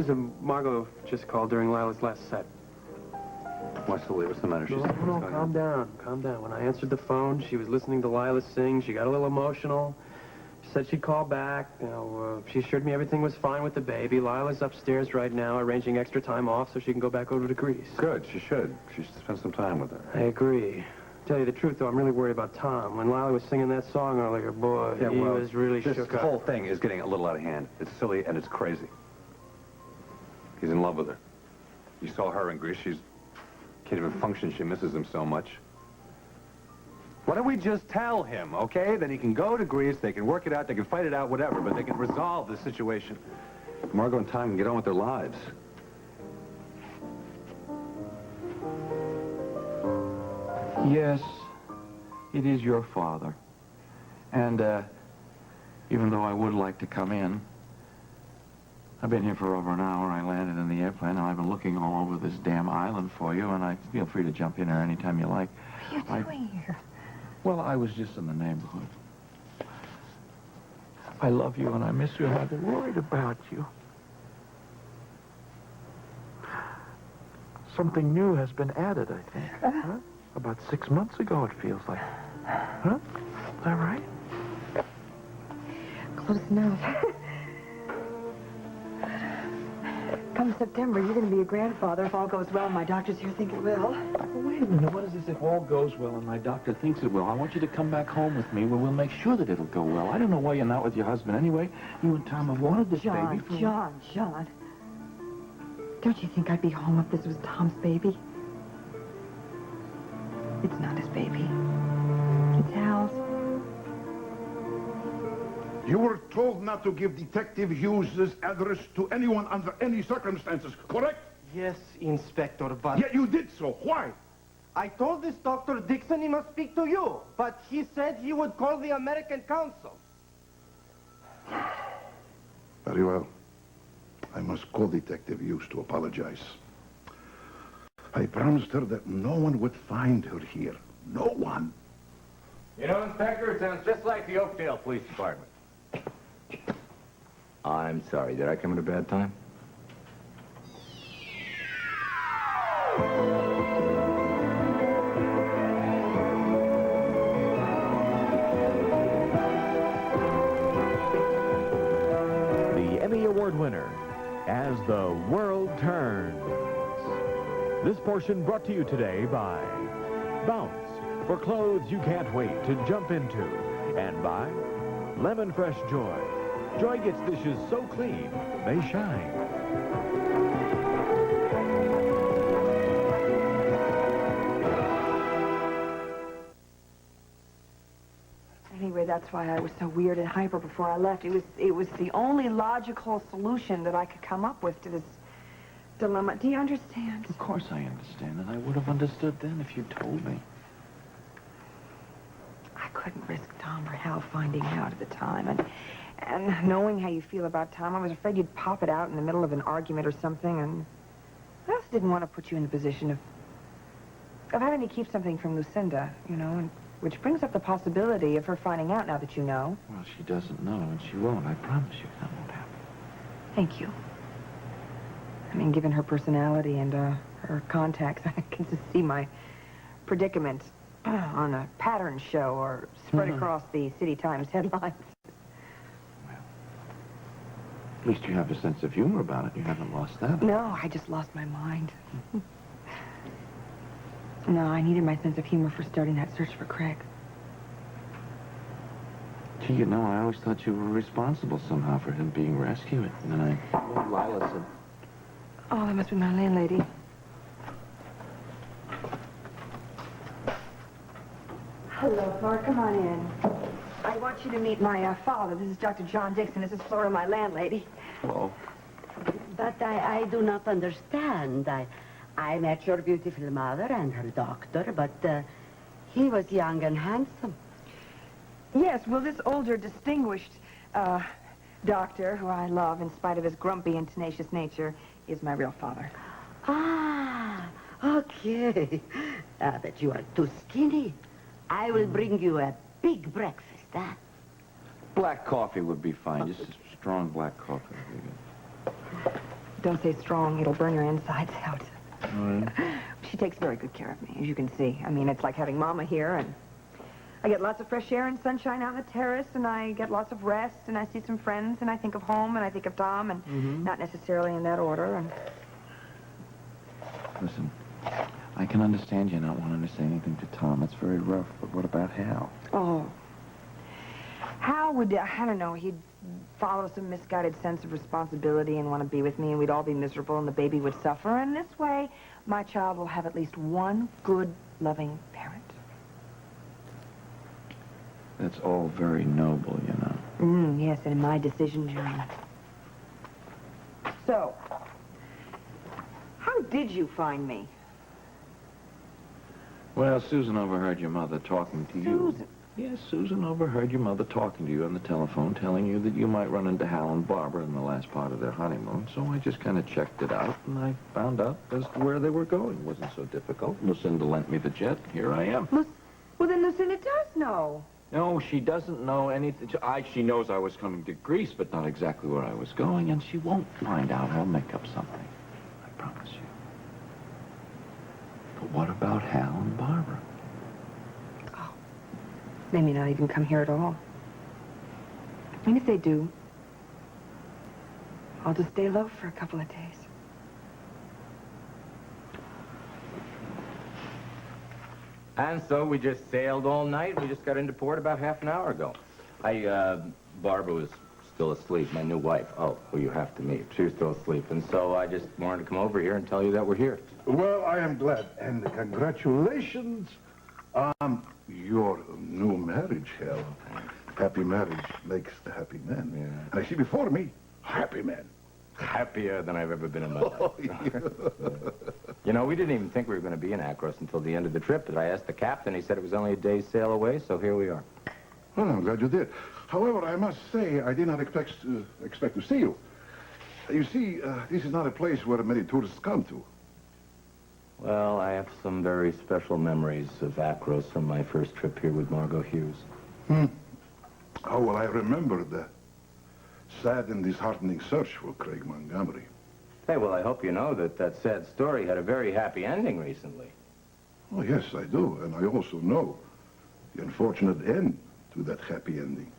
Listen, Margot just called during Lila's last set. Why, Silly? What's the matter? No, calm down, calm down. When I answered the phone, she was listening to Lila sing. She got a little emotional. She said she'd call back. You know, she assured me everything was fine with the baby. Lila's upstairs right now, arranging extra time off so she can go back over to Greece. Good, she should. She should spend some time with her. I agree. Tell you the truth, though, I'm really worried about Tom. When Lila was singing that song earlier, boy, he was really shook up. This whole thing is getting a little out of hand. It's silly and it's crazy. He's in love with her. You saw her in Greece. She can't even function. She misses him so much. Why don't we just tell him, okay? Then he can go to Greece, they can work it out, they can fight it out, whatever, but they can resolve the situation. Margot and Tom can get on with their lives. Yes, it is your father. And, even though I would like to come in, I've been here for over an hour. I landed in the airplane, and I've been looking all over this damn island for you, and I feel free to jump in here anytime you like. What are you doing here? Well, I was just in the neighborhood. I love you, and I miss you, and I've been worried about you. Something new has been added, I think. Huh? About 6 months ago, it feels like. Huh? Is that right? Close enough. Come September, you're going to be a grandfather if all goes well, and my doctors here think it will. Wait a minute. What is this if all goes well and my doctor thinks it will? I want you to come back home with me where we'll make sure that it'll go well. I don't know why you're not with your husband anyway. You and Tom have wanted this baby for... John. Don't you think I'd be home if this was Tom's baby? It's not his baby. It's Hal's. You were told not to give Detective Hughes' address to anyone under any circumstances, correct? Yes, Inspector, but... Yet you did so. Why? I told this Dr. Dixon he must speak to you, but he said he would call the American Council. Very well. I must call Detective Hughes to apologize. I promised her that no one would find her here. No one. You know, Inspector, it sounds just like the Oakdale Police Department. I'm sorry. Did I come at a bad time? The Emmy Award winner, As the World Turns. This portion brought to you today by Bounce, for clothes you can't wait to jump into, and by Lemon Fresh Joy. Joy gets dishes so clean, they shine. Anyway, that's why I was so weird and hyper before I left. It was the only logical solution that I could come up with to this dilemma. Do you understand? Of course I understand, and I would have understood then if you'd told me. I couldn't risk Tom or Hal finding out at the time, and knowing how you feel about Tom, I was afraid you'd pop it out in the middle of an argument or something, and I also didn't want to put you in the position of having to keep something from Lucinda, you know, and which brings up the possibility of her finding out now that you know. Well, she doesn't know, and she won't. I promise you that won't happen. Thank you. I mean, given her personality and her contacts, I can just see my predicament on a pattern show or spread across the City Times headlines. Well, at least you have a sense of humor about it. You haven't lost that. No, I just lost my mind. No, I needed my sense of humor for starting that search for Craig. Gee, you know, I always thought you were responsible somehow for him being rescued. And then Lila said... Oh, that must be my landlady. Hello, Flora. Come on in. I want you to meet my father. This is Dr. John Dixon. This is Flora, my landlady. Hello. But I do not understand. I met your beautiful mother and her doctor, but he was young and handsome. Yes, well, this older, distinguished doctor, who I love in spite of his grumpy and tenacious nature, is my real father. Ah, okay. But you are too skinny. I will bring you a big breakfast, huh? Black coffee would be fine. Just a strong black coffee would be good. Don't say strong. It'll burn your insides out. All right. She takes very good care of me, as you can see. I mean, it's like having Mama here, and I get lots of fresh air and sunshine out on the terrace, and I get lots of rest, and I see some friends, and I think of home, and I think of Tom, and not necessarily in that order, and... Listen, I can understand you not wanting to say anything to Tom. It's very rough, but what about Hal? Oh. Hal would, I don't know, he'd follow some misguided sense of responsibility and want to be with me, and we'd all be miserable, and the baby would suffer, and this way, my child will have at least one good, loving parent. That's all very noble, you know. Yes, and my decision, John. So, how did you find me? Well, Susan overheard your mother talking to you. Susan? Yes, Susan overheard your mother talking to you on the telephone, telling you that you might run into Hal and Barbara in the last part of their honeymoon. So I just kind of checked it out, and I found out as to where they were going. It wasn't so difficult. Lucinda lent me the jet. Here I am. Well, then Lucinda does know. No, she doesn't know anything. She knows I was coming to Greece, but not exactly where I was going, and she won't find out. I'll make up something. I promise you. But what about Hal and Barbara? Oh, they may not even come here at all. And if they do, I'll just stay low for a couple of days. And so we just sailed all night. We just got into port about half an hour ago. Barbara was still asleep, my new wife. Oh, who you have to meet. She was still asleep. And so I just wanted to come over here and tell you that we're here. Well, I am glad, and congratulations on your new marriage, Hal. Happy marriage makes the happy man. Yeah. And I see before me, happy man. Happier than I've ever been in my life. You know, we didn't even think we were going to be in Acros until the end of the trip. But I asked the captain. He said it was only a day's sail away, so here we are. Well, I'm glad you did. However, I must say, I did not expect to see you. You see, this is not a place where many tourists come to. Well, I have some very special memories of Acros from my first trip here with Margot Hughes. Oh, well, I remember the sad and disheartening search for Craig Montgomery. Hey, well, I hope you know that that sad story had a very happy ending recently. Oh, yes, I do. And I also know the unfortunate end to that happy ending.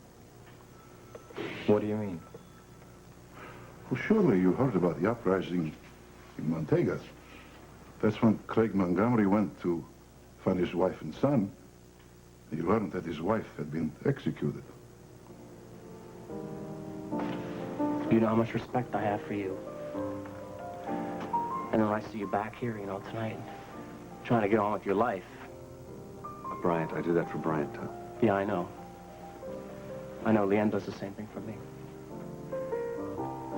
What do you mean? Well, surely you heard about the uprising in Montega. That's when Craig Montgomery went to find his wife and son. He learned that his wife had been executed. You know how much respect I have for you. And then when I see you back here, you know, tonight, trying to get on with your life. Bryant, I do that for Bryant, too. Yeah, I know. I know Leanne does the same thing for me.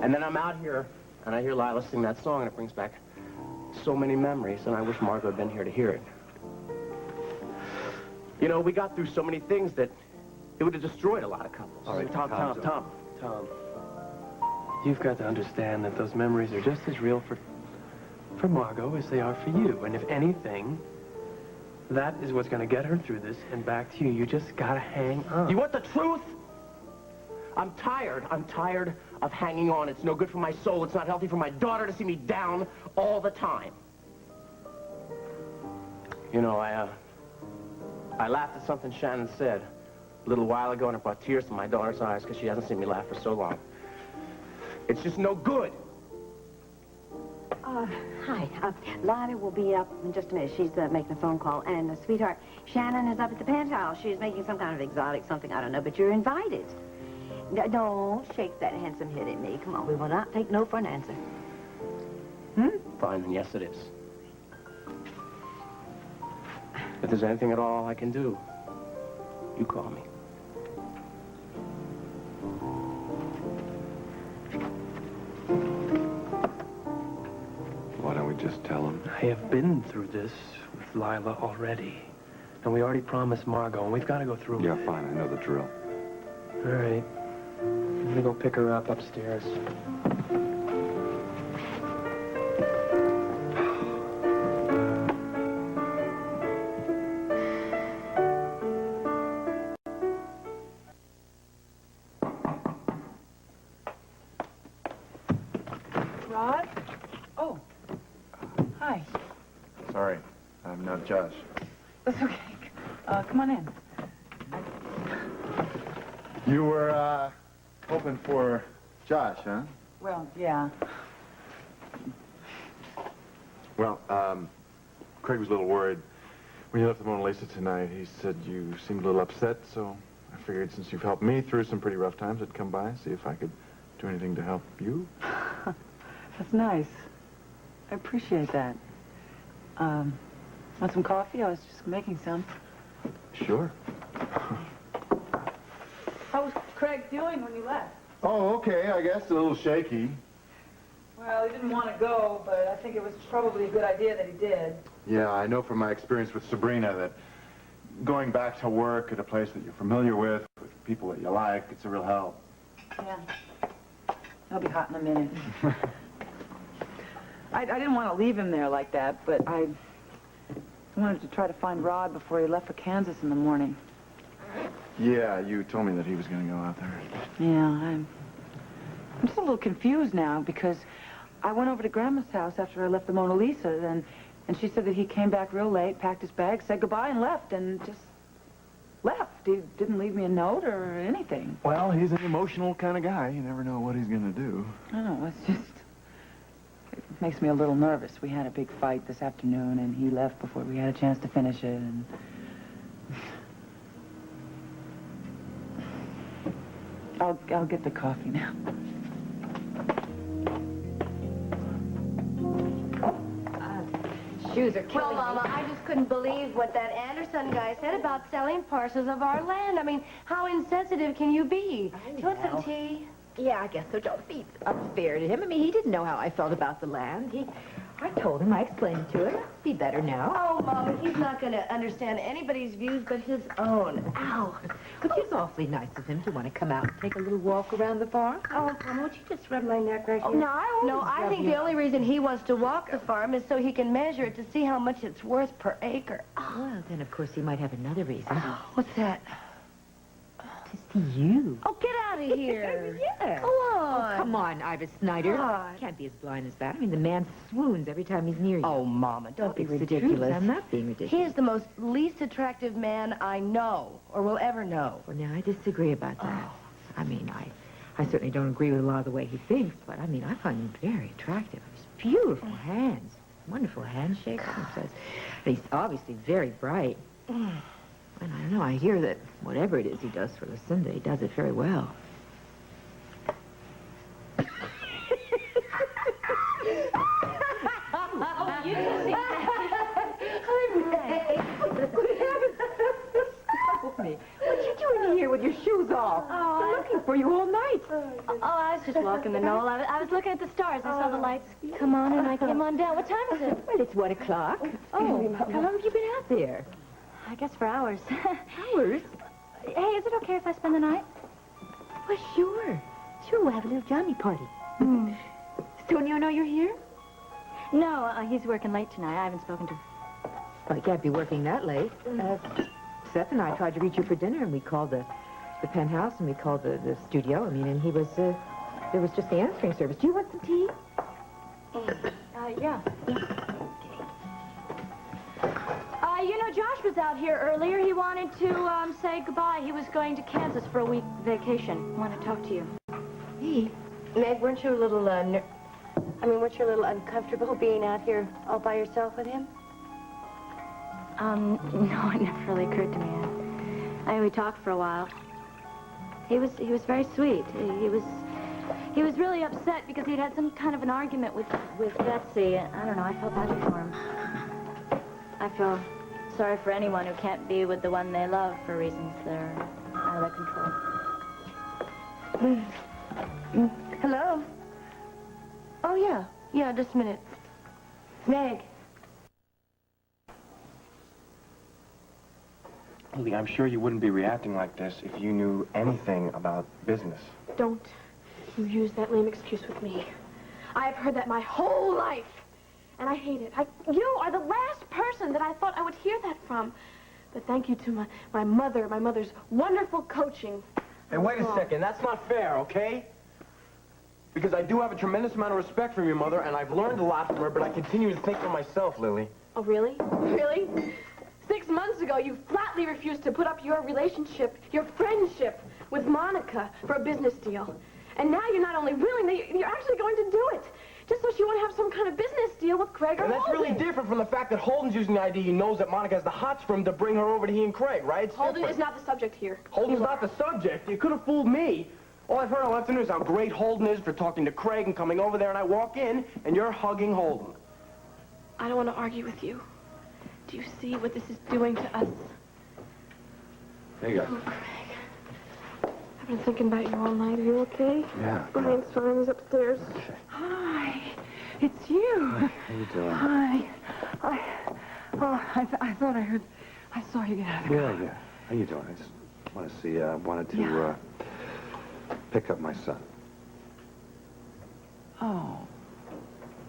And then I'm out here, and I hear Lila sing that song, and it brings back so many memories, and I wish Margot had been here to hear it. You know, we got through so many things that it would have destroyed a lot of couples. All right, Tom. You've got to understand that those memories are just as real for Margot as they are for you. And if anything, that is what's going to get her through this and back to you. You just got to hang on. You want the truth? I'm tired. I'm tired of hanging on. It's no good for my soul. It's not healthy for my daughter to see me down all the time. You know, I laughed at something Shannon said a little while ago, and it brought tears to my daughter's eyes because she hasn't seen me laugh for so long. It's just no good. Hi. Lila will be up in just a minute. She's making a phone call. And, sweetheart, Shannon is up at the penthouse. She's making some kind of exotic something, I don't know, but you're invited. Don't shake that handsome head at me. Come on, we will not take no for an answer. Fine, then yes, it is. If there's anything at all I can do, you call me. Why don't we just tell him? I have been through this with Lila already. And we already promised Margot, and we've got to go through with Yeah, it. fine, I know the drill. All right. I'm going to go pick her up upstairs. Rod? Oh. Hi. Sorry, I'm not Josh. That's okay. Come on in. You were, hoping for Josh, huh? Well, yeah. Well, Craig was a little worried. When you left the Mona Lisa tonight, he said you seemed a little upset, so I figured since you've helped me through some pretty rough times, I'd come by and see if I could do anything to help you. That's nice. I appreciate that. Want some coffee? I was just making some. Sure. How was Craig doing when you left? Oh, okay, I guess a little shaky. Well, he didn't want to go, but I think it was probably a good idea that he did. Yeah, I know from my experience with Sabrina that going back to work at a place that you're familiar with people that you like, it's a real help. Yeah. He'll be hot in a minute. I didn't want to leave him there like that, but I wanted to try to find Rod before he left for Kansas in the morning. Yeah, you told me that he was going to go out there. Yeah, I'm just a little confused now because I went over to Grandma's house after I left the Mona Lisa, and she said that he came back real late, packed his bag, said goodbye, and left, and just left. He didn't leave me a note or anything. Well, he's an emotional kind of guy. You never know what he's going to do. I don't know, it makes me a little nervous. We had a big fight this afternoon, and he left before we had a chance to finish it, and... I'll get the coffee now. Shoes are killing Mama, I just couldn't believe what that Anderson guy said about selling parcels of our land. I mean, how insensitive can you be? Do you want some tea? Yeah, I guess so. Don't be unfair to him. I mean, he didn't know how I felt about the land. I told him, I explained it to him. He'll be better now. Oh, Mama, he's not going to understand anybody's views but his own. Ow. But it's awfully nice of him to want to come out and take a little walk around the farm. Oh, Mama, won't you just rub my neck right here? No, I won't. No, I think the only reason he wants to walk the farm is so he can measure it to see how much it's worth per acre. Well, then, of course, he might have another reason. What's that? To see you. Oh, get out of here. Yeah. Go on. Oh, come on, Ivis Snyder. God. Can't be as blind as that. I mean, the man swoons every time he's near you. Oh, Mama, don't be It's the ridiculous. truth. I'm not being ridiculous. He is the most least attractive man I know or will ever know. Well, now, I disagree about that. I mean, I certainly don't agree with a lot of the way he thinks, but, I mean, I find him very attractive. His beautiful hands, wonderful handshake. He's obviously very bright. And I don't know, I hear that whatever it is he does for Lucinda, he does it very well. Oh, you just see Stop me. What you doing here with your shoes off? Oh, I'm looking for you all night. Oh, I was just walking the knoll. I was looking at the stars. I saw the lights come on, and I came on down. What time is it? Well, it's 1 o'clock. Oh, how long have you been out there? I guess for hours. Hours? Hey, is it okay if I spend the night? Well, sure. Sure, we'll have a little Johnny party. Does Tonio know you're here? No, he's working late tonight. I haven't spoken to him. Well, he can't be working that late. Seth and I tried to reach you for dinner, and we called the penthouse, and we called the studio. I mean, and he was, there was just the answering service. Do you want some tea? Yeah. You know, Josh was out here earlier. He wanted to, say goodbye. He was going to Kansas for a week vacation. Want to talk to you. Me? Meg, weren't you a little, weren't you a little uncomfortable being out here all by yourself with him? No, it never really occurred to me. I mean, we talked for a while. He was very sweet. He was really upset because he'd had some kind of an argument with Betsy. I don't know, I felt bad for him. I feel sorry for anyone who can't be with the one they love for reasons that are out of their control. Hello? Oh, yeah. Yeah, just a minute. Meg. Lee, I'm sure you wouldn't be reacting like this if you knew anything about business. Don't you use that lame excuse with me. I've heard that my whole life, and I hate it. You are the last person that I thought I would hear that from. But thank you to my mother's wonderful coaching. Hey, wait a second. That's not fair, okay? Because I do have a tremendous amount of respect for your mother, and I've learned a lot from her, but I continue to think for myself, Lily. Oh, really? Really? 6 months ago, you flatly refused to put up your relationship, your friendship with Monica for a business deal. And now you're not only willing, you're actually going to do it. Just so she won't have some kind of business deal with Craig or And that's Holden. really different from the fact that Holden's using the idea he knows that Monica has the hots for him to bring her over to he and Craig, right? It's Holden different. is not the subject here. Holden's not the subject. You could have fooled me. All I've heard all afternoon is how great Holden is for talking to Craig and coming over there, and I walk in, and you're hugging Holden. I don't want to argue with you. Do you see what this is doing to us? There you go. Oh, Craig. I've been thinking about you all night. Are you okay? Yeah. Brian's fine. He's upstairs. Hi, it's you. How you doing? Hi. I thought I saw you get out of the car. Yeah. How you doing? I just want to see, wanted to, pick up my son. Oh.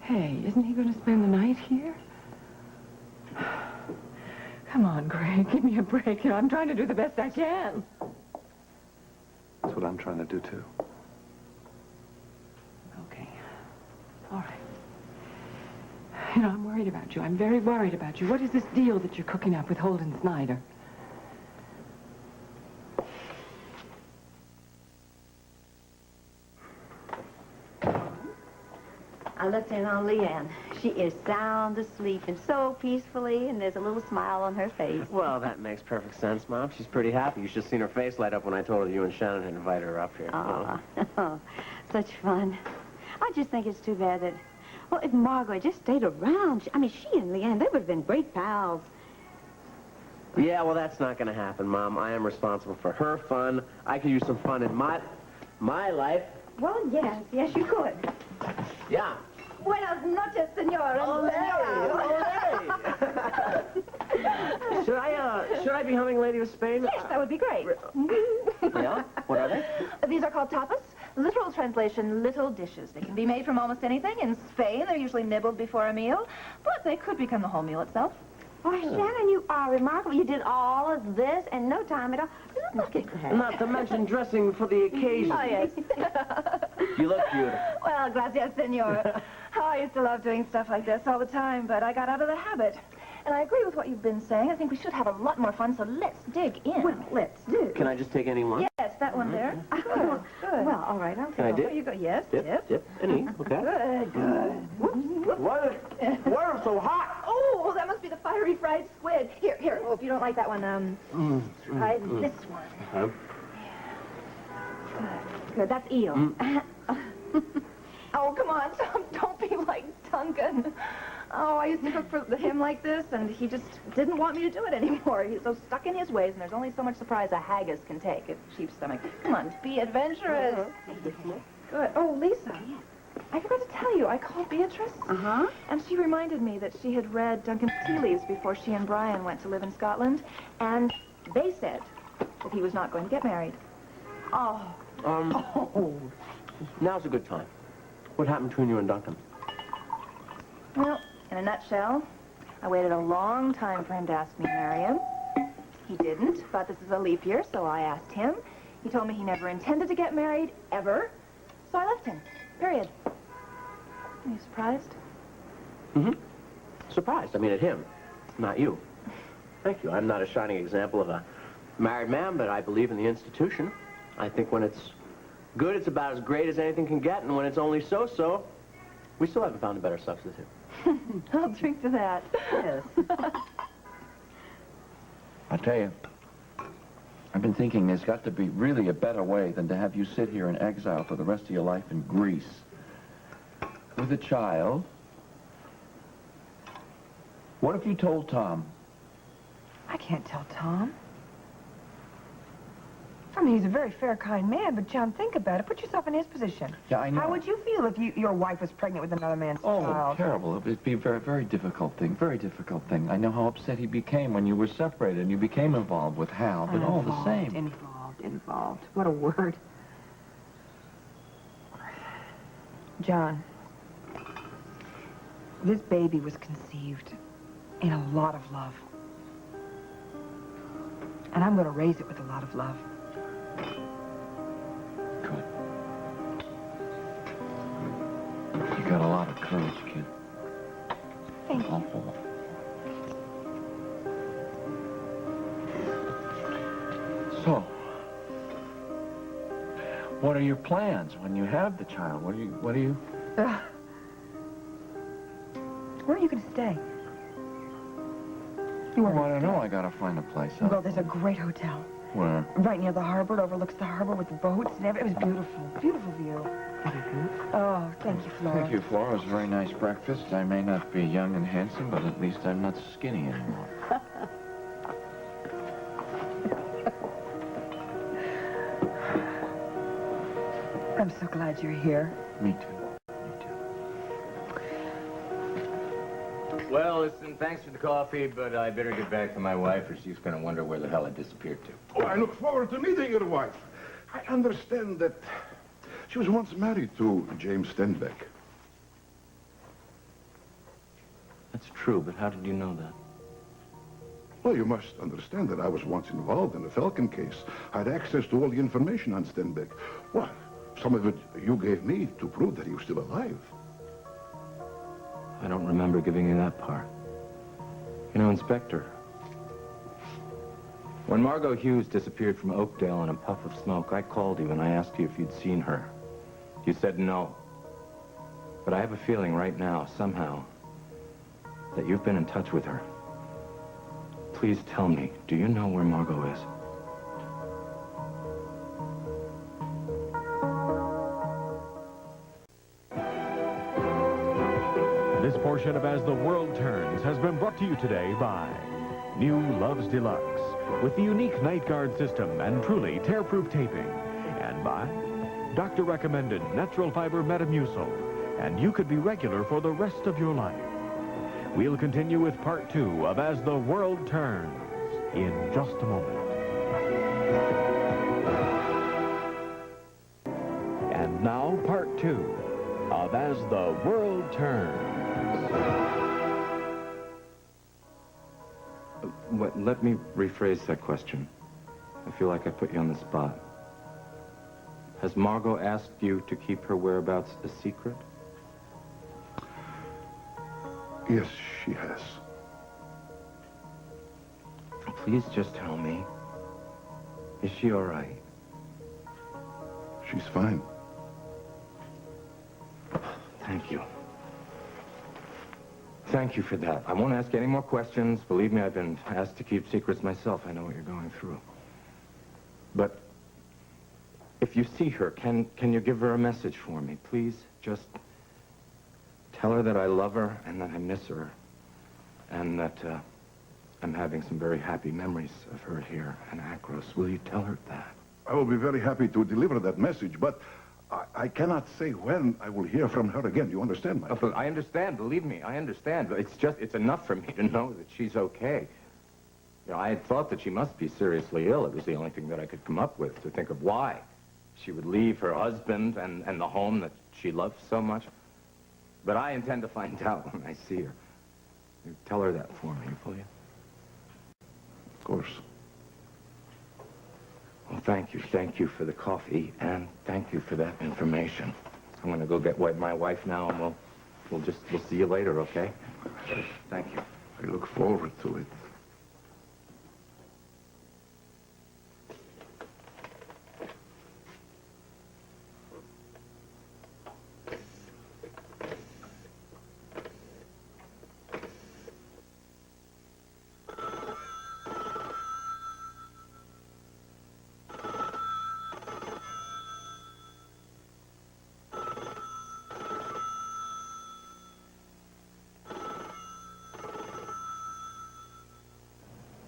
Hey, isn't he going to spend the night here? Come on, Greg, give me a break. You know, I'm trying to do the best I can. That's what I'm trying to do, too. Okay. All right. You know, I'm worried about you. I'm very worried about you. What is this deal that you're cooking up with Holden Snyder? I looked in on Leanne. She is sound asleep and so peacefully, and there's a little smile on her face. Well, that makes perfect sense, Mom. She's pretty happy. You should have seen her face light up when I told her you and Shannon had invited her up here. Oh, such fun. I just think it's too bad that, well, if Margot had just stayed around, she and Leanne, they would have been great pals. Yeah, well, that's not going to happen, Mom. I am responsible for her fun. I could use some fun in my life. Well, yes, you could. Yeah. Buenas noches, senor. Should I be humming Lady of Spain? Yes, that would be great. Yeah? What are they? These are called tapas. Literal translation, little dishes. They can be made from almost anything. In Spain, they're usually nibbled before a meal, but they could become the whole meal itself. Why, Shannon, you are remarkable. You did all of this in no time at all. Look at that. Not to mention dressing for the occasion. Oh, yes. You look beautiful. Well, gracias, senor. I used to love doing stuff like this all the time, but I got out of the habit. And I agree with what you've been saying. I think we should have a lot more fun, so let's dig in. Well, let's do. Can I just take any one? Yes, that one there. Good, good. Well, all right, I'll take Can I it. dip? There you go. Yes, Dip. Any? Okay. Good. Why so hot? Oh, that must be the fiery fried squid. Here. Oh, if you don't like that one, try this one. Good. That's eel. Oh, come on, Tom. Don't be like Duncan. Oh, I used to cook for him like this, and he just didn't want me to do it anymore. He's so stuck in his ways, and there's only so much surprise a haggis can take, a sheep's stomach. Come on, be adventurous. Good. Oh, Lisa. I forgot to tell you, I called Beatrice. And she reminded me that she had read Duncan's tea leaves before she and Brian went to live in Scotland, and they said that he was not going to get married. Oh. Now's a good time. What happened between you and Duncan? Well, in a nutshell, I waited a long time for him to ask me to marry him. He didn't, but this is a leap year, so I asked him. He told me he never intended to get married, ever. So I left him. Period. Are you surprised? Surprised. I mean, at him, not you. Thank you. I'm not a shining example of a married man, but I believe in the institution. I think when it's good, it's about as great as anything can get, and when it's only so-so, we still haven't found a better substitute. I'll drink to that. Yes. I tell you, I've been thinking there's got to be really a better way than to have you sit here in exile for the rest of your life in Greece with a child. What if you told Tom? I can't tell Tom. I mean, he's a very fair, kind man, but John, think about it. Put yourself in his position. Yeah, I know. How would you feel if your wife was pregnant with another man's Oh, child? terrible. It'd be a very, very difficult thing. Very difficult thing. I know how upset he became when you were separated and you became involved with Hal, but all the same. Involved. What a word. John, this baby was conceived in a lot of love. And I'm going to raise it with a lot of love. Good. courage, kid. Thank you. So, what are your plans when you have the child? What do you... Where are you going to stay? Well, I don't know. I gotta find a place. Well, there's a great hotel. Where? Right near the harbor. It overlooks the harbor with the boats and everything. It was beautiful. Beautiful view. Oh, thank you, Flora. Thank you, Flora. It was a very nice breakfast. I may not be young and handsome, but at least I'm not skinny anymore. I'm so glad you're here. Me too. Well, listen, thanks for the coffee, but I better get back to my wife or she's going to wonder where the hell I disappeared to. Oh, I look forward to meeting your wife. I understand that she was once married to James Stenbeck. That's true, but how did you know that? Well, you must understand that I was once involved in the Falcon case. I had access to all the information on Stenbeck. Well, some of it you gave me to prove that he was still alive. I don't remember giving you that part. You know, Inspector, when Margot Hughes disappeared from Oakdale in a puff of smoke, I called you and I asked you if you'd seen her. You said no. But I have a feeling right now, somehow, that you've been in touch with her. Please tell me, do you know where Margot is? This portion of As the World Turns has been brought to you today by New Love's Deluxe, with the unique night guard system and truly tear-proof taping, and by doctor-recommended natural fiber Metamucil, and you could be regular for the rest of your life. We'll continue with part 2 of As the World Turns in just a moment. And now part 2 of As the World Turns. Let me rephrase that question. I feel like I put you on the spot. Has Margot asked you to keep her whereabouts a secret? Yes, she has. Please just tell me. Is she all right? She's fine. Thank you. Thank you for that. I won't ask any more questions. Believe me, I've been asked to keep secrets myself. I know what you're going through. But if you see her, can you give her a message for me? Please, just tell her that I love her and that I miss her and that I'm having some very happy memories of her here in Acros. Will you tell her that? I will be very happy to deliver that message, but I cannot say when I will hear from her again. You understand, my friend? I understand. Believe me, I understand. But it's enough for me to know that she's okay. You know, I had thought that she must be seriously ill. It was the only thing that I could come up with to think of why she would leave her husband and the home that she loved so much. But I intend to find out when I see her. You tell her that for me, will you? Of course. Well, thank you. Thank you for the coffee, and thank you for that information. I'm going to go get my wife now, and we'll see you later, okay? Thank you. I look forward to it.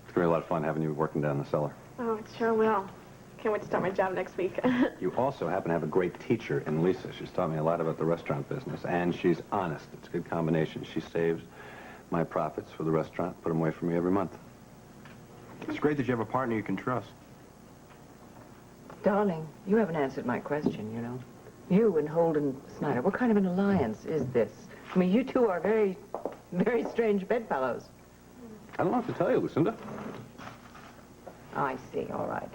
It's going to be a lot of fun having you working down in the cellar. Oh, it sure will. Can't wait to start my job next week. You also happen to have a great teacher in Lisa. She's taught me a lot about the restaurant business, and she's honest. It's a good combination. She saves my profits for the restaurant, put them away for me every month. It's great that you have a partner you can trust. Darling, you haven't answered my question, you know. You and Holden Snyder, what kind of an alliance is this? I mean, you two are very, very strange bedfellows. I don't know what to tell you, Lucinda. I see, all right.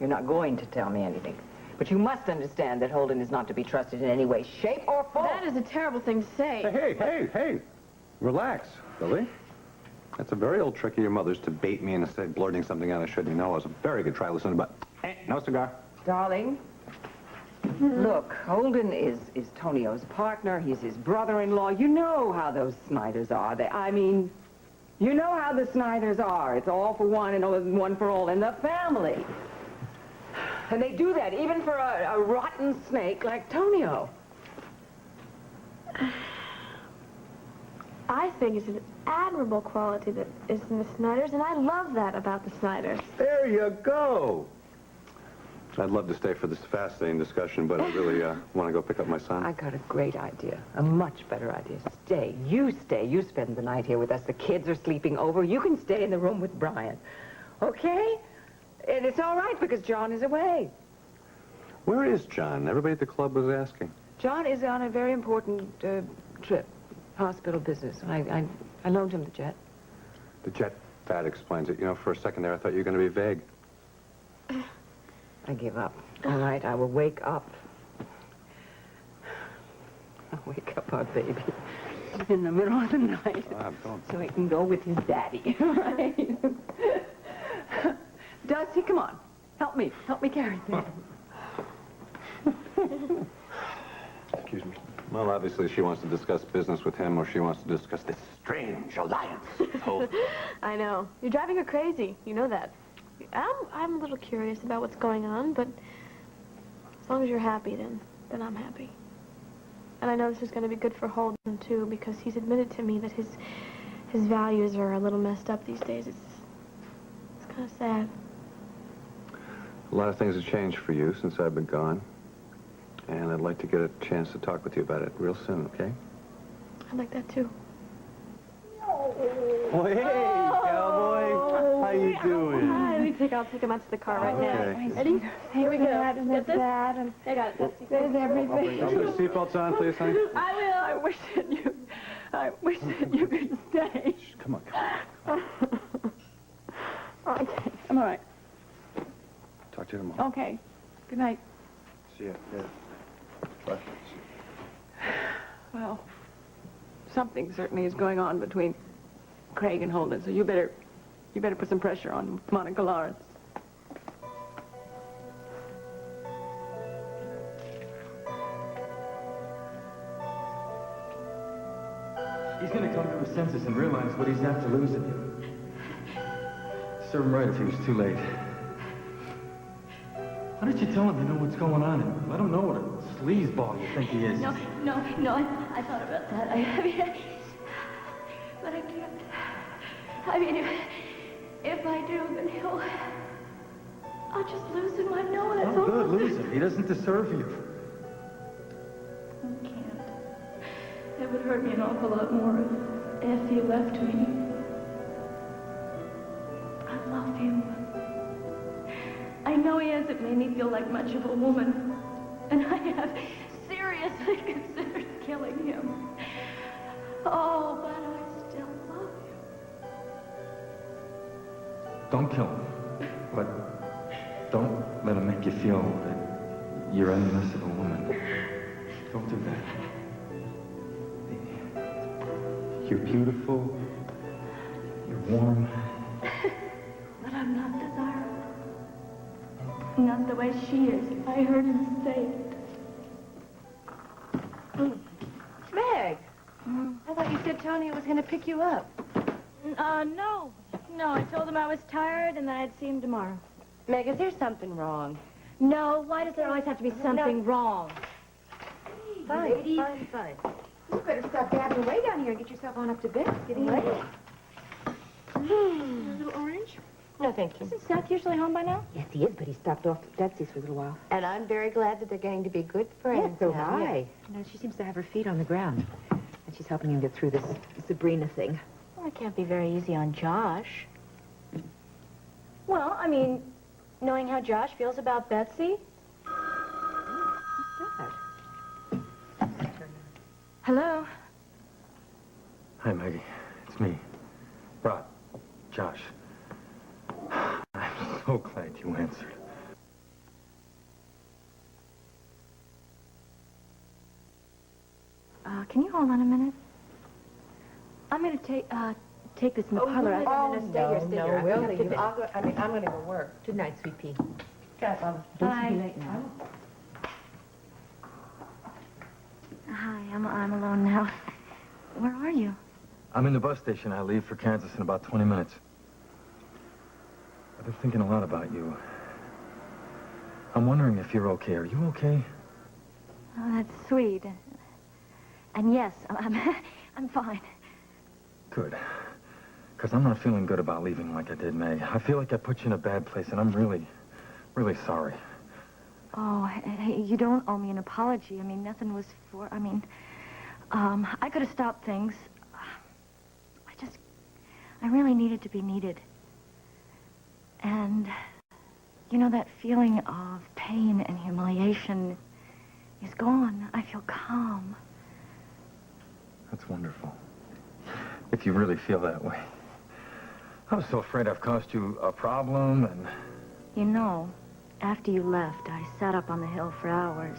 You're not going to tell me anything. But you must understand that Holden is not to be trusted in any way, shape, or form. That is a terrible thing to say. Hey. Relax, Billy. That's a very old trick of your mother's to bait me into blurting something out I shouldn't. You know, it was a very good try. Listen, but no cigar. Darling, look, Holden is Tonio's partner. He's his brother-in-law. You know how those Snyders are. You know how the Snyders are. It's all for one and one for all in the family. And they do that even for a rotten snake like Tonio. I think it's an admirable quality that is in the Snyders, and I love that about the Snyders. There you go. I'd love to stay for this fascinating discussion, but I really want to go pick up my son. I got a great idea, a much better idea. Stay. You spend the night here with us. The kids are sleeping over. You can stay in the room with Brian, okay? And it's all right because John is away. Where is John? Everybody at the club was asking. John is on a very important trip, hospital business. I loaned him the jet. The jet, that explains it. You know, for a second there, I thought you were going to be vague. I give up. All right, I will wake up. I'll wake up our baby in the middle of the night so he can go with his daddy, right? Dusty, come on. Help me carry things. Excuse me. Well, obviously she wants to discuss business with him, or she wants to discuss this strange alliance. I know. You're driving her crazy. You know that. I'm a little curious about what's going on, but as long as you're happy, then I'm happy. And I know this is going to be good for Holden, too, because he's admitted to me that his values are a little messed up these days. It's kind of sad. A lot of things have changed for you since I've been gone. And I'd like to get a chance to talk with you about it real soon, okay? I'd like that, too. Oh, hey, cowboy. How you doing? Hi, I'll take him out to the car right Okay. now. Ready? Here we go. Get this? And I got it. there's everything. Put your seatbelts on, please, honey. I will. I wish that you could stay. Come on. Okay, I'm all right. Talk to you tomorrow. Okay. Good night. See ya. Yeah. Bye. Well, something certainly is going on between Craig and Holden, so you better put some pressure on Monica Lawrence. He's going to come to his senses and realize what he's after losing you. Serve him right if he was too late. Why don't you tell him you know what's going on and let him know what a sleazeball you think he is? No, I thought about that. But I can't. I mean, if I do, then I'll just lose him. I know that's all. Oh, good, lose him. He doesn't deserve you. I can't. It would hurt me an awful lot more if he left me. I love him. I know he hasn't made me feel like much of a woman. And I have seriously considered killing him. Oh, but I still love him. Don't kill him. But don't let him make you feel that you're any less of a woman. Don't do that. You're beautiful. You're warm. But I'm not desirable. Not the way she is. I heard him say it. Meg, I thought you said Tony was going to pick you up. No. No, I told him I was tired and that I'd see him tomorrow. Meg, is there something wrong? No, why does there always have to be something wrong? Fine. You better stop gabbing away down here and get yourself on up to bed. It's getting late. A little orange? No, thank you. Isn't Seth usually home by now? Yes, he is, but he stopped off at Betsy's for a little while. And I'm very glad that they're going to be good friends. Yes, so now. am I. You know, she seems to have her feet on the ground. And she's helping him get through this Sabrina thing. Well, it can't be very easy on Josh. Well, I mean, knowing how Josh feels about Betsy. What's that? Hello? Hi, Maggie. It's me. Rod. Josh. I'm so glad you answered. Can you hold on a minute? I'm going to take this in the parlor. Stay here. We'll leave. I'm going to go work. Good night, sweet pea. Bye. Don't be late now. Hi, I'm alone now. Where are you? I'm in the bus station. I leave for Kansas in about 20 minutes. I've been thinking a lot about you. I'm wondering if you're okay. Are you okay? Oh, that's sweet. And yes, I'm fine. Good. Because I'm not feeling good about leaving like I did May. I feel like I put you in a bad place, and I'm really, really sorry. Oh, hey, you don't owe me an apology. I mean, nothing was for... I could have stopped things. I really needed to be needed. And, you know, that feeling of pain and humiliation is gone. I feel calm. That's wonderful. If you really feel that way. I was so afraid I've caused you a problem, and... You know, after you left, I sat up on the hill for hours.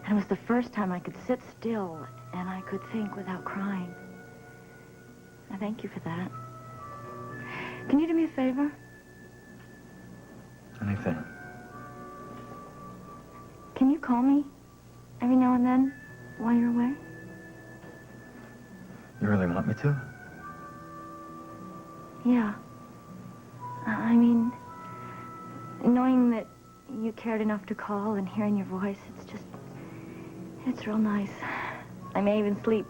And it was the first time I could sit still and I could think without crying. I thank you for that. Can you do me a favor? Anything. Can you call me every now and then while you're away? You really want me to? Yeah. I mean, knowing that you cared enough to call and hearing your voice, it's real nice. I may even sleep.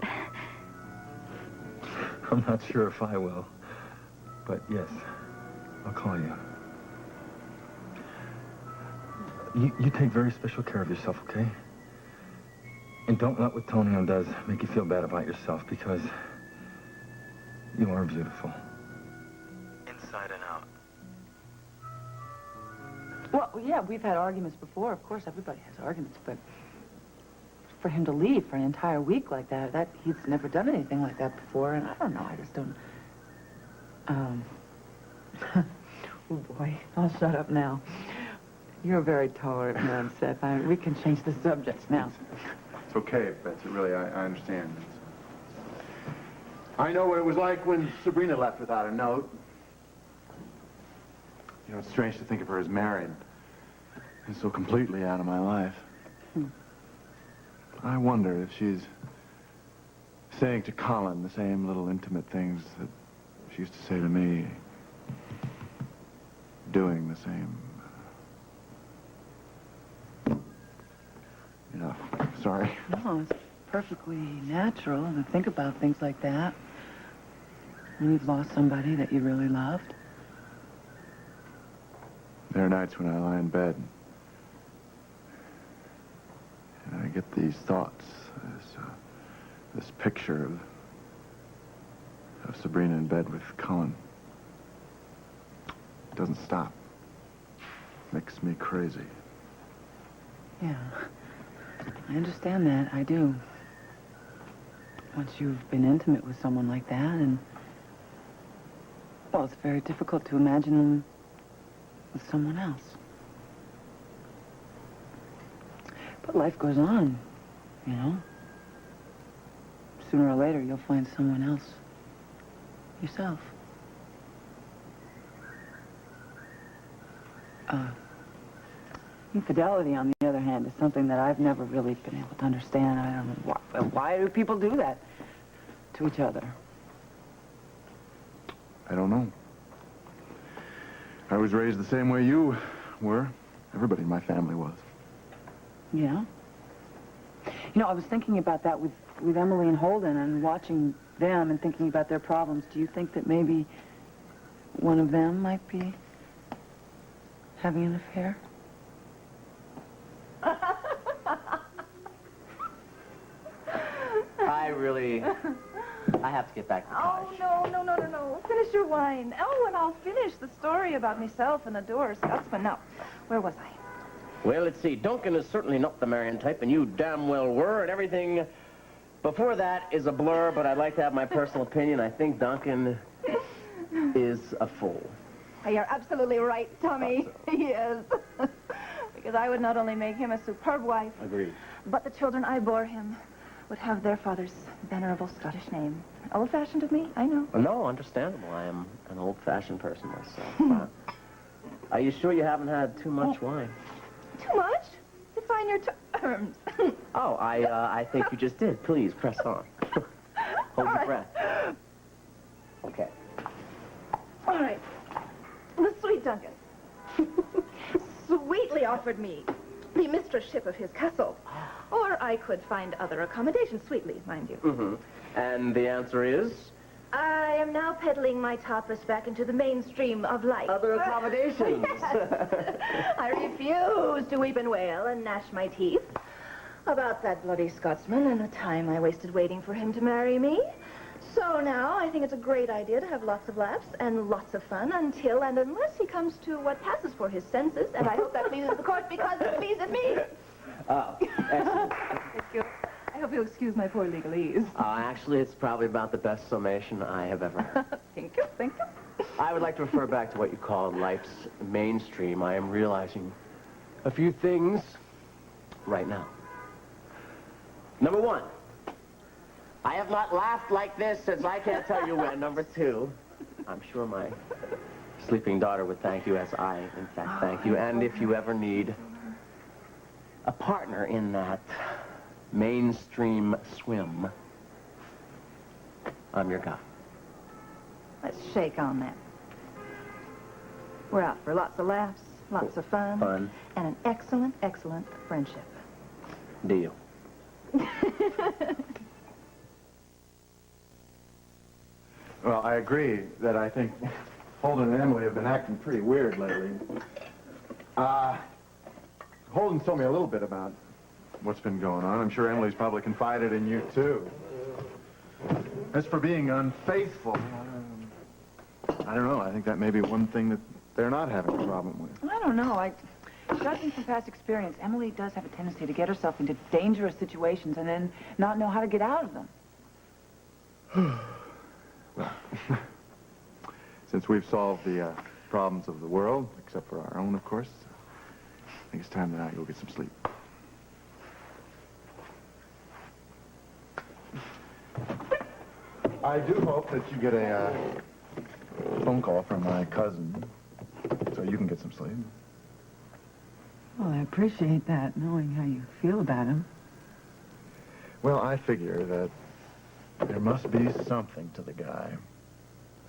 I'm not sure if I will. But yes, I'll call you. You take very special care of yourself, okay? And don't let what Tonio does make you feel bad about yourself, because you are beautiful. Inside and out. Well, yeah, we've had arguments before. Of course, everybody has arguments, but for him to leave for an entire week like that, he's never done anything like that before, and I don't know, I just don't... Oh, boy, I'll shut up now. You're a very tolerant man, Seth. We can change the subjects now. It's okay, Betsy, really, I understand. I know what it was like when Sabrina left without a note. You know, it's strange to think of her as married and so completely out of my life. I wonder if she's saying to Colin the same little intimate things that she used to say to me, doing the same. Enough. Sorry. No, it's perfectly natural to think about things like that when you've lost somebody that you really loved. There are nights when I lie in bed and I get these thoughts, this picture of Sabrina in bed with Colin. It doesn't stop. Makes me crazy. Yeah, I understand that. I do. Once you've been intimate with someone like that, and... well, it's very difficult to imagine them with someone else. But life goes on, you know? Sooner or later, you'll find someone else yourself. Infidelity, on the other hand, is something that I've never really been able to understand. I don't know why do people do that to each other? I don't know. I was raised the same way you were. Everybody in my family was. Yeah? You know, I was thinking about that with Emily and Holden and watching them and thinking about their problems. Do you think that maybe one of them might be having an affair? I have to get back to the cottage. No. Finish your wine. Oh, and I'll finish the story about myself and the Doris husband. Now, where was I? Well, let's see. Duncan is certainly not the Marion type, and you damn well were, and everything before that is a blur, but I'd like to have my personal opinion. I think Duncan is a fool. You're absolutely right, Tommy. He is. Because I would not only make him a superb wife, Agreed. but the children I bore him would have their father's venerable Scottish name. Old-fashioned of me, I know. No, understandable. I am an old-fashioned person myself. Are you sure you haven't had too much wine? Too much? Define your terms. Oh, I think you just did. Please, press on. Hold your breath. Okay. All right. The sweet Duncan sweetly offered me the mistressship of his castle. Or I could find other accommodation, sweetly, mind you. Mm-hmm. And the answer is? I am now peddling my tapas back into the mainstream of life. Other accommodations. Yes. I refuse to weep and wail and gnash my teeth about that bloody Scotsman and the time I wasted waiting for him to marry me. So now I think it's a great idea to have lots of laughs and lots of fun until and unless he comes to what passes for his senses, and I hope that pleases the court because it pleases me. Oh, excellent. Thank you. I hope you'll excuse my poor legalese. Actually, it's probably about the best summation I have ever heard. Thank you, thank you. I would like to refer back to what you call life's mainstream. I am realizing a few things right now. Number one, I have not laughed like this since I can't tell you when. Number two, I'm sure my sleeping daughter would thank you as I, in fact, thank you. And if you ever need a partner in that mainstream swim, I'm your guy. Let's shake on that. We're out for lots of laughs, lots of fun, and an excellent, excellent friendship. Deal. Well, I agree that I think Holden and Emily have been acting pretty weird lately. Holden told me a little bit about what's been going on. I'm sure Emily's probably confided in you, too. As for being unfaithful, I don't know. I think that may be one thing that they're not having a problem with. I don't know. Judging from past experience, Emily does have a tendency to get herself into dangerous situations and then not know how to get out of them. Well, since we've solved the problems of the world, except for our own, of course, I think it's time that I go get some sleep. I do hope that you get a phone call from my cousin so you can get some sleep. Well, I appreciate that, knowing how you feel about him. Well, I figure that there must be something to the guy.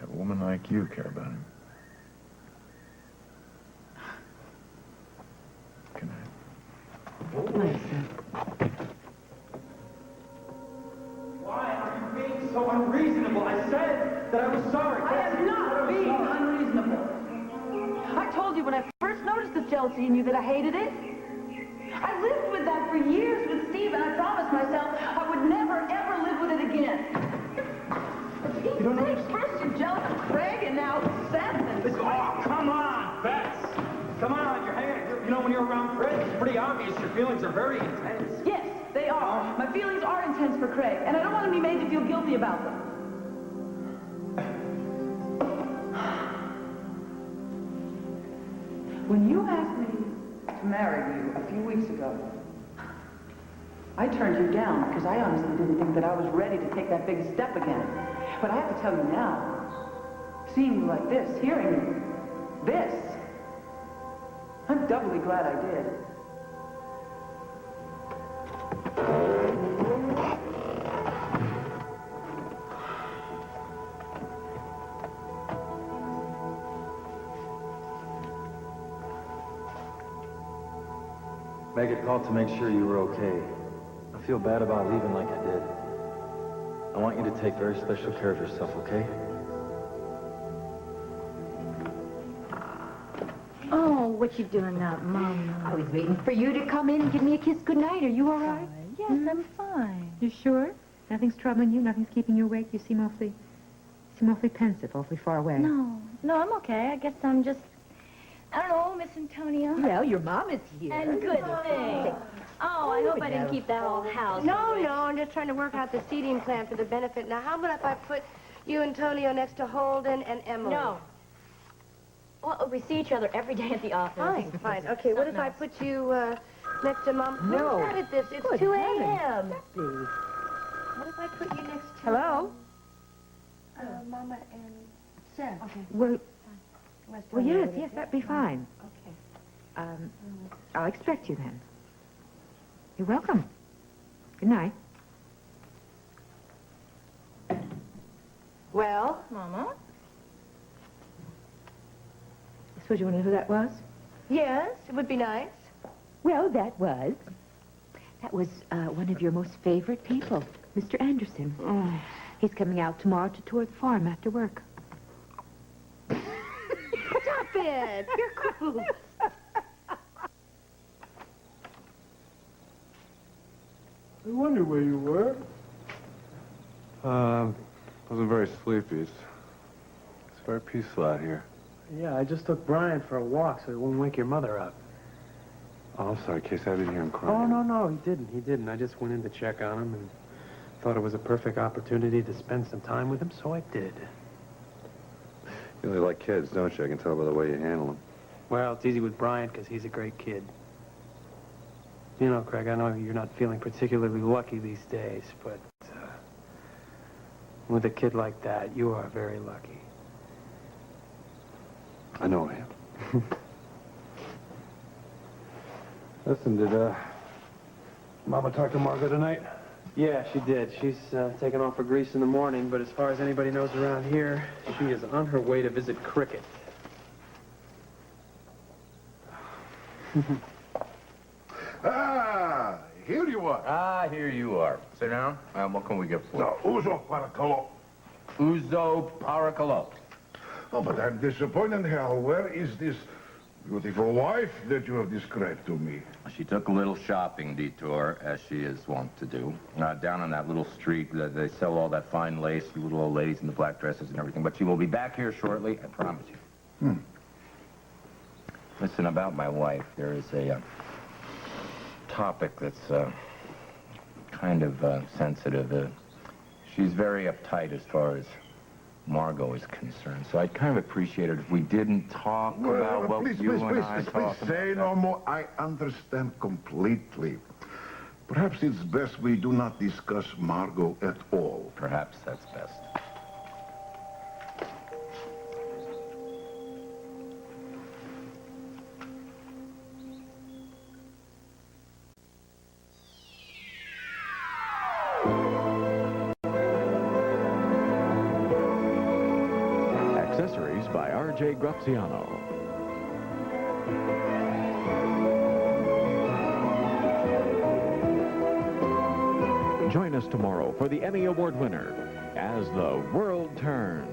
Have a woman like you care about him. Good night. Why are you being so unreasonable? I said that I was sorry. I am not being unreasonable. I told you when I first noticed this jealousy in you that I hated it. I lived with that for years with Steve, and I promised myself I would never, ever live with it again. You don't know. First you're jealous of Craig, and now Seth and... Oh, come on, Bess. Come on, you know, when you're around Craig, it's pretty obvious your feelings are very intense. Yes, they are. My feelings are intense for Craig, and I don't want to be made to feel guilty about them. When you asked me to marry you a few weeks ago, I turned you down because I honestly didn't think that I was ready to take that big step again. But I have to tell you now, seeing you like this, hearing you, this, I'm doubly glad I did. Megan called to make sure you were okay. I feel bad about leaving like I did. I want you to take very special care of yourself, okay? Oh, what you doing now, Mom? I was waiting for you to come in and give me a kiss goodnight. Are you all right? Yes, I'm fine. You sure? Nothing's troubling you? Nothing's keeping you awake? You seem awfully pensive, awfully far away. No, I'm okay. I guess I'm just, I don't know, Miss Antonio. Well, your mom is here. And good thing. Oh, I hope I didn't keep that whole house. No, I'm just trying to work out the seating plan for the benefit. Now, how about if I put you, Antonio, next to Holden and Emily? No. Well, we see each other every day at the office. Fine. Okay, what if I put you next to Mom? No. Look at this. It's Good 2 heavens. a.m. Please. What if I put you next to... Hello? Mama and Sarah. Okay. Well, Well, yes, that'd be fine. Okay. I'll expect you then. You're welcome. Good night. Well, Mama? Suppose you want to know who that was? Yes, it would be nice. Well, that was one of your most favorite people, Mr. Anderson. Oh. He's coming out tomorrow to tour the farm after work. Stop it. You're cruel. I wonder where you were. Wasn't very sleepy. It's very peaceful out here. Yeah, I just took Brian for a walk so he won't wake your mother up. Oh, I'm sorry, Casey. I didn't hear him crying. Oh, no, he didn't. I just went in to check on him and thought it was a perfect opportunity to spend some time with him, so I did. You really like kids, don't you? I can tell by the way you handle them. Well, it's easy with Brian because he's a great kid. You know, Craig, I know you're not feeling particularly lucky these days, but with a kid like that, you are very lucky. I know I am. Listen, did Mama talk to Margot tonight? Yeah, she did. She's taking off for Greece in the morning, but as far as anybody knows around here, she is on her way to visit Cricket. Ah, here you are. Ah, here you are. Sit down. What can we get for you? No, uso paracolo. Uzo Paracolo. Oh, but I'm disappointed, Hal. Where is this beautiful wife that you have described to me? She took a little shopping detour, as she is wont to do, down on that little street that they sell all that fine lace, you little old ladies in the black dresses and everything. But she will be back here shortly, I promise you. Listen, about my wife, there is a topic that's kind of sensitive. She's very uptight as far as Margot is concerned, so I'd kind of appreciate it if we didn't talk about what please, you please, and please, I please, talk say no more. I understand completely. Perhaps it's best we do not discuss Margot at all. Perhaps that's best. Accessories by R.J. Graziano. Join us tomorrow for the Emmy Award winner, As the World Turns.